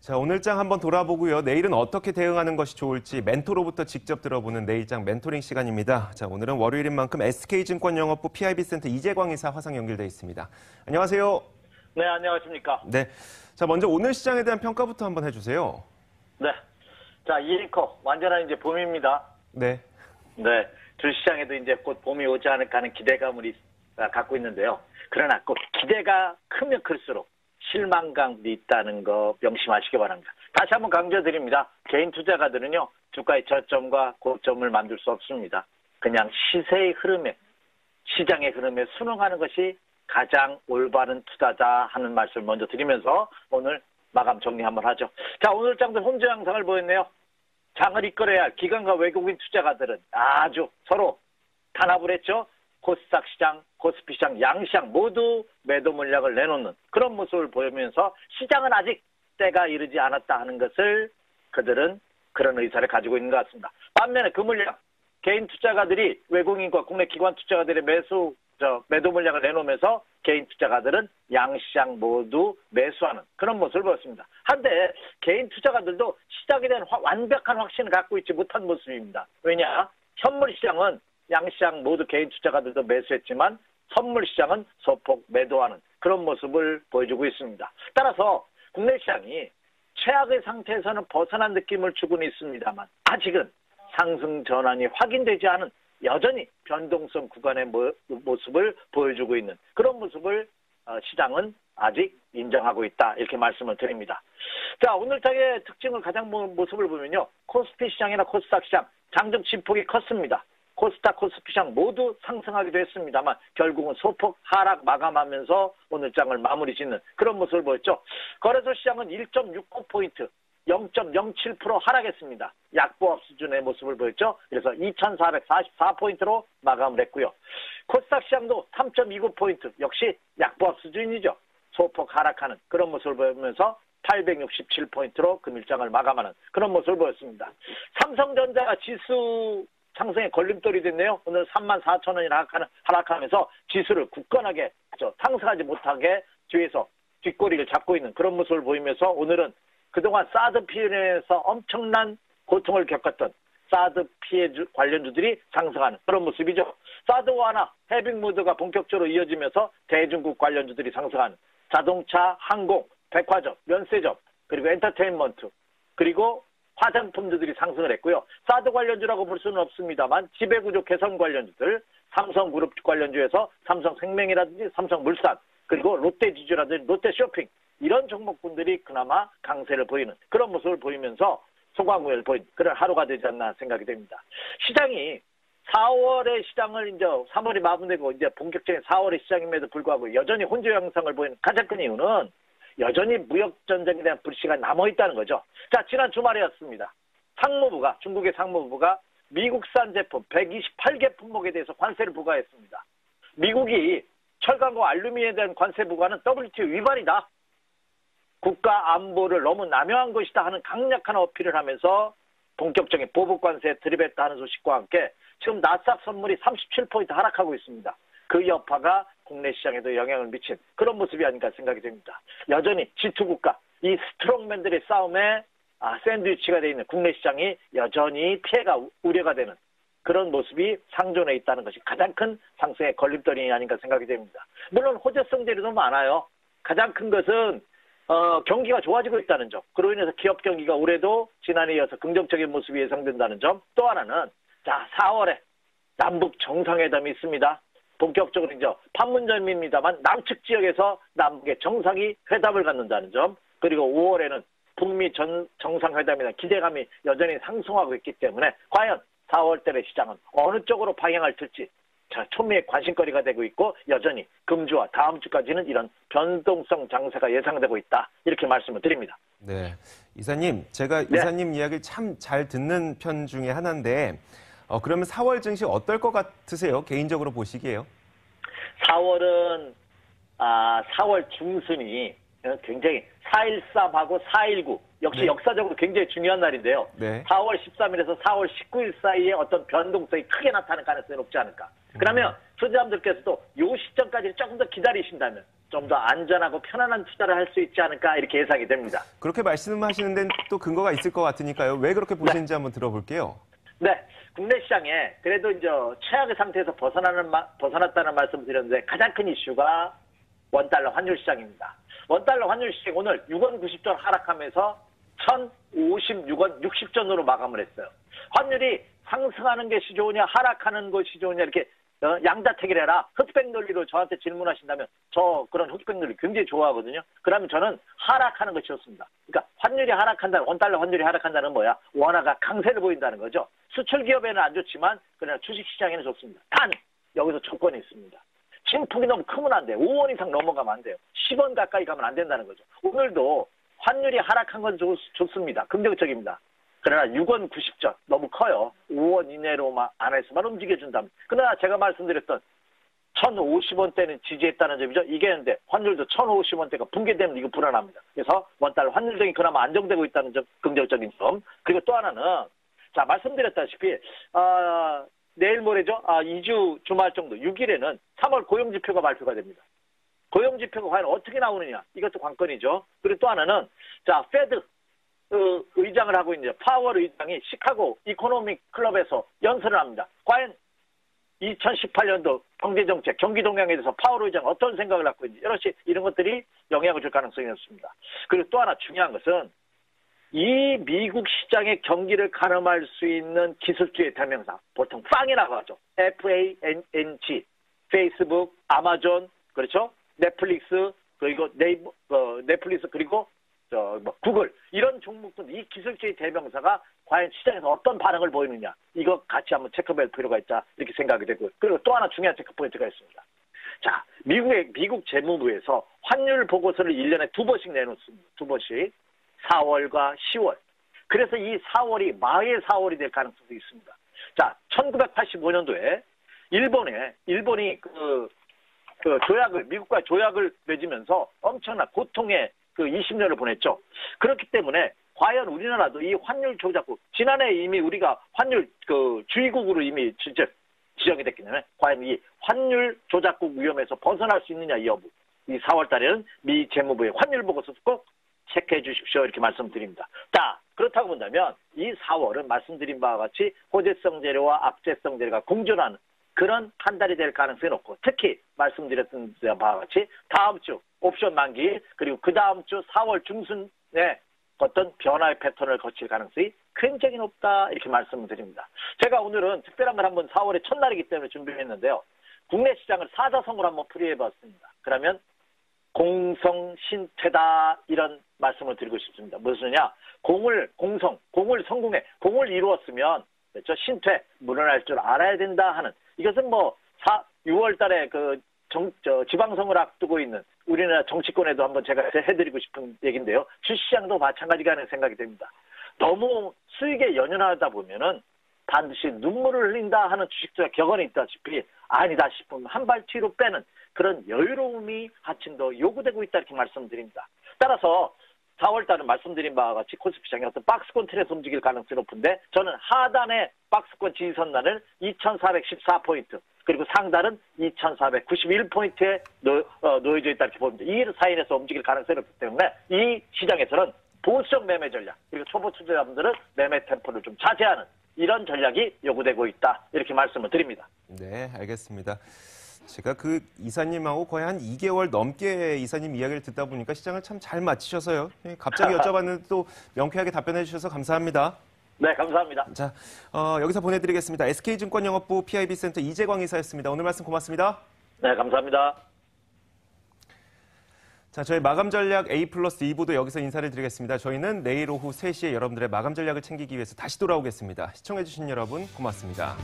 자, 오늘장 한번 돌아보고요. 내일은 어떻게 대응하는 것이 좋을지 멘토로부터 직접 들어보는 내일장 멘토링 시간입니다. 자, 오늘은 월요일인 만큼 SK증권 영업부 PIB센터 이재광 이사 화상 연결돼 있습니다. 안녕하세요. 네, 안녕하십니까. 네. 자, 먼저 오늘 시장에 대한 평가부터 한번 해주세요. 네. 자, 이링커 완전한 이제 봄입니다. 네. 네. 주시장에도 이제 곧 봄이 오지 않을까 하는 기대감을 갖고 있는데요. 그러나 꼭 기대가 크면 클수록 실망감이 있다는 거 명심하시기 바랍니다. 다시 한번 강조드립니다. 개인 투자가들은요, 주가의 저점과 고점을 만들 수 없습니다. 그냥 시세의 흐름에, 시장의 흐름에 순응하는 것이 가장 올바른 투자자 하는 말씀을 먼저 드리면서 오늘 마감 정리 한번 하죠. 자, 오늘 장도 혼조 양상을 보였네요. 장을 이끌어야 할 기관과 외국인 투자가들은 아주 서로 단합을 했죠. 코스닥 시장, 코스피 시장, 양시장 모두 매도 물량을 내놓는 그런 모습을 보이면서 시장은 아직 때가 이르지 않았다 하는 것을 그들은 그런 의사를 가지고 있는 것 같습니다. 반면에 그 물량, 개인 투자가들이 외국인과 국내 기관 투자가들의 매도 물량을 내놓으면서 개인 투자가들은 양시장 모두 매수하는 그런 모습을 보였습니다. 한데 개인 투자가들도 시장에 대한 완벽한 확신을 갖고 있지 못한 모습입니다. 왜냐? 현물 시장은 양시장 모두 개인 투자가들도 매수했지만 선물 시장은 소폭 매도하는 그런 모습을 보여주고 있습니다. 따라서 국내 시장이 최악의 상태에서는 벗어난 느낌을 주고는 있습니다만 아직은 상승 전환이 확인되지 않은 여전히 변동성 구간의 모습을 보여주고 있는 그런 모습을 시장은 아직 인정하고 있다 이렇게 말씀을 드립니다. 자, 오늘장의 특징을 가장 모습을 보면요. 코스피 시장이나 코스닥 시장 장중 진폭이 컸습니다. 코스닥, 코스피 시장 모두 상승하기도 했습니다만 결국은 소폭 하락 마감하면서 오늘 장을 마무리 짓는 그런 모습을 보였죠. 거래소 시장은 1.69포인트, 0.07% 하락했습니다. 약보합 수준의 모습을 보였죠. 그래서 2,444포인트로 마감을 했고요. 코스닥 시장도 3.29포인트, 역시 약보합 수준이죠. 소폭 하락하는 그런 모습을 보이면서 867포인트로 금일장을 마감하는 그런 모습을 보였습니다. 삼성전자가 지수 상승의 걸림돌이 됐네요. 오늘 34,000원이 하락하면서 지수를 굳건하게 상승하지 못하게 뒤에서 뒷꼬리를 잡고 있는 그런 모습을 보이면서 오늘은 그동안 사드 피해에서 엄청난 고통을 겪었던 사드 피해 관련주들이 상승하는 그런 모습이죠. 사드 완화, 해빙 모드가 본격적으로 이어지면서 대중국 관련주들이 상승하는 자동차, 항공, 백화점, 면세점, 그리고 엔터테인먼트, 그리고 화장품들이 상승을 했고요. 사드 관련주라고 볼 수는 없습니다만 지배구조 개선 관련주들, 삼성그룹 관련주에서 삼성생명이라든지 삼성물산, 그리고 롯데지주라든지 롯데쇼핑 이런 종목군들이 그나마 강세를 보이는 그런 모습을 보이면서 소강우를 보인 그런 하루가 되지 않나 생각이 됩니다. 시장이 4월의 시장을 이제 3월이 마무리되고 이제 본격적인 4월의 시장임에도 불구하고 여전히 혼조 양상을 보이는 가장 큰 이유는 여전히 무역전쟁에 대한 불씨가 남아있다는 거죠. 자, 지난 주말이었습니다. 상무부가, 중국의 상무부가 미국산 제품 128개 품목에 대해서 관세를 부과했습니다. 미국이 철강과 알루미늄에 대한 관세 부과는 WTO 위반이다. 국가 안보를 너무 남용한 것이다 하는 강력한 어필을 하면서 본격적인 보복 관세에 들이댔다 하는 소식과 함께 지금 나스닥 선물이 37포인트 하락하고 있습니다. 그 여파가 국내 시장에도 영향을 미친 그런 모습이 아닌가 생각이 됩니다. 여전히 G2 국가, 이 스트롱맨들의 싸움에 샌드위치가 되어 있는 국내 시장이 여전히 피해가 우려가 되는 그런 모습이 상존해 있다는 것이 가장 큰 상승의 걸림돌이 아닌가 생각이 됩니다. 물론 호재성 재료도 많아요. 가장 큰 것은 경기가 좋아지고 있다는 점, 그로 인해서 기업 경기가 올해도 지난해에 이어서 긍정적인 모습이 예상된다는 점, 또 하나는 자 4월에 남북 정상회담이 있습니다. 본격적으로 이제 판문점입니다만 남측 지역에서 남북의 정상이 회담을 갖는다는 점, 그리고 5월에는 북미 정상회담이나 기대감이 여전히 상승하고 있기 때문에 과연 4월달의 시장은 어느 쪽으로 방향을 틀지 초미의 관심거리가 되고 있고 여전히 금주와 다음 주까지는 이런 변동성 장세가 예상되고 있다. 이렇게 말씀을 드립니다. 네, 이사님, 제가 이사님 이야기를 참 잘 듣는 편 중에 하나인데 그러면 4월 증시 어떨 것 같으세요? 개인적으로 보시기에요? 4월은 4월 중순이 굉장히 4.13하고 4.19 역시 역사적으로 굉장히 중요한 날인데요. 4월 13일에서 4월 19일 사이에 어떤 변동성이 크게 나타날 가능성이 높지 않을까. 그러면 투자자분들께서도 이 시점까지 조금 더 기다리신다면 좀 더 안전하고 편안한 투자를 할 수 있지 않을까 이렇게 예상이 됩니다. 그렇게 말씀하시는 데는 또 근거가 있을 것 같으니까요. 왜 그렇게 보시는지 한번 들어볼게요. 네, 국내 시장에 그래도 이제 최악의 상태에서 벗어났다는 말씀을 드렸는데 가장 큰 이슈가 원달러 환율 시장입니다. 원달러 환율 시장 오늘 6원 90전 하락하면서 1,056원 60전으로 마감을 했어요. 환율이 상승하는 것이 좋으냐 하락하는 것이 좋으냐 이렇게 양자택일 해라. 흑백 논리로 저한테 질문하신다면 저 그런 흑백 논리 굉장히 좋아하거든요. 그러면 저는 하락하는 것이 좋습니다. 그러니까 환율이 하락한다는 원달러 환율이 하락한다는 뭐야? 원화가 강세를 보인다는 거죠. 수출 기업에는 안 좋지만 그러나 주식 시장에는 좋습니다. 단 여기서 조건이 있습니다. 진폭이 너무 크면 안 돼요. 5원 이상 넘어가면 안 돼요. 10원 가까이 가면 안 된다는 거죠. 오늘도 환율이 하락한 건 좋습니다. 긍정적입니다. 그러나 6원 90전 너무 커요. 5원 이내로만 안에서만 움직여준다면. 그러나 제가 말씀드렸던 1,050원대는 지지했다는 점이죠. 이게 있는데 환율도 1,050원대가 붕괴되면 이거 불안합니다. 그래서 원달러 환율 등이 그나마 안정되고 있다는 점, 긍정적인 점. 그리고 또 하나는 자 말씀드렸다시피 내일 모레죠. 2주 주말 정도 6일에는 3월 고용지표가 발표가 됩니다. 고용지표가 과연 어떻게 나오느냐 이것도 관건이죠. 그리고 또 하나는 자 페드 의장을 하고 있는 파월 의장이 시카고 이코노믹 클럽에서 연설을 합니다. 과연 2018년도 경제정책, 경기 동향에 대해서 파월 의장 어떤 생각을 갖고 있는지 이런 것들이 영향을 줄 가능성이 높습니다. 그리고 또 하나 중요한 것은 이 미국 시장의 경기를 가늠할 수 있는 기술주의 대명사, 보통 빵이라고 하죠. FANG, 페이스북, 아마존, 그렇죠? 넷플릭스, 그리고 네이버, 넷플릭스, 그리고 구글 이런 종목들 이 기술주의 대명사가 과연 시장에서 어떤 반응을 보이느냐 이거 같이 한번 체크해볼 필요가 있다 이렇게 생각이 되고요. 그리고 또 하나 중요한 체크 포인트가 있습니다. 자 미국 재무부에서 환율 보고서를 1년에 2번씩 내놓습니다. 2번씩 4월과 10월. 그래서 이 4월이 마의 4월이 될 가능성도 있습니다. 자 1985년도에 일본이 미국과 조약을 맺으면서 엄청난 고통의 20년을 보냈죠. 그렇기 때문에 과연 우리나라도 이 환율 조작국 지난해 이미 우리가 환율 주의국으로 이미 지정이 됐기 때문에 과연 이 환율 조작국 위험에서 벗어날 수 있느냐 이 여부. 이 4월 달에는 미 재무부의 환율 보고서 꼭 체크해 주십시오 이렇게 말씀드립니다. 자 그렇다고 본다면 이 4월은 말씀드린 바와 같이 호재성 재료와 악재성 재료가 공존하는 그런 한 달이 될 가능성이 높고 특히 말씀드렸던 바와 같이 다음 주 옵션 만기 그리고 그 다음 주 4월 중순에 어떤 변화의 패턴을 거칠 가능성이 굉장히 높다 이렇게 말씀을 드립니다. 제가 오늘은 특별한 걸 한번 4월의 첫날이기 때문에 준비했는데요. 국내 시장을 사자성어로 한번 풀이해봤습니다. 그러면 공성신퇴다 이런 말씀을 드리고 싶습니다. 무슨냐? 공을 성공해 공을 이루었으면 그렇죠? 신퇴 물러날 줄 알아야 된다 하는 이것은 6월 달에 지방선거를 앞두고 있는 우리나라 정치권에도 한번 제가 해드리고 싶은 얘기인데요. 주시장도 마찬가지가 하는 생각이 됩니다. 너무 수익에 연연하다 보면은 반드시 눈물을 흘린다 하는 주식투자 격언이 있다시피 아니다 싶으면 한 발 뒤로 빼는 그런 여유로움이 하층 더 요구되고 있다 이렇게 말씀드립니다. 따라서 4월 달은 말씀드린 바와 같이 코스피 시장이 어떤 박스권 틀에서 움직일 가능성이 높은데 저는 하단의 박스권 지지선단을 2414포인트 그리고 상단은 2491포인트에 놓여져 있다 이렇게 봅니다. 이 사이에서 움직일 가능성이 높기 때문에 이 시장에서는 보수적 매매 전략 그리고 초보 투자자분들은 매매 템포를 좀 자제하는 이런 전략이 요구되고 있다 이렇게 말씀을 드립니다. 네, 알겠습니다. 제가 이사님하고 거의 한 2개월 넘게 이사님 이야기를 듣다 보니까 시장을 참 잘 맞히셔서요. 갑자기 여쭤봤는데 또 명쾌하게 답변해 주셔서 감사합니다. 네, 감사합니다. 자, 여기서 보내드리겠습니다. SK증권 영업부 PIB센터 이재광 이사였습니다. 오늘 말씀 고맙습니다. 네, 감사합니다. 자, 저희 마감 전략 A+ 2부도 여기서 인사를 드리겠습니다. 저희는 내일 오후 3시에 여러분들의 마감 전략을 챙기기 위해서 다시 돌아오겠습니다. 시청해주신 여러분 고맙습니다.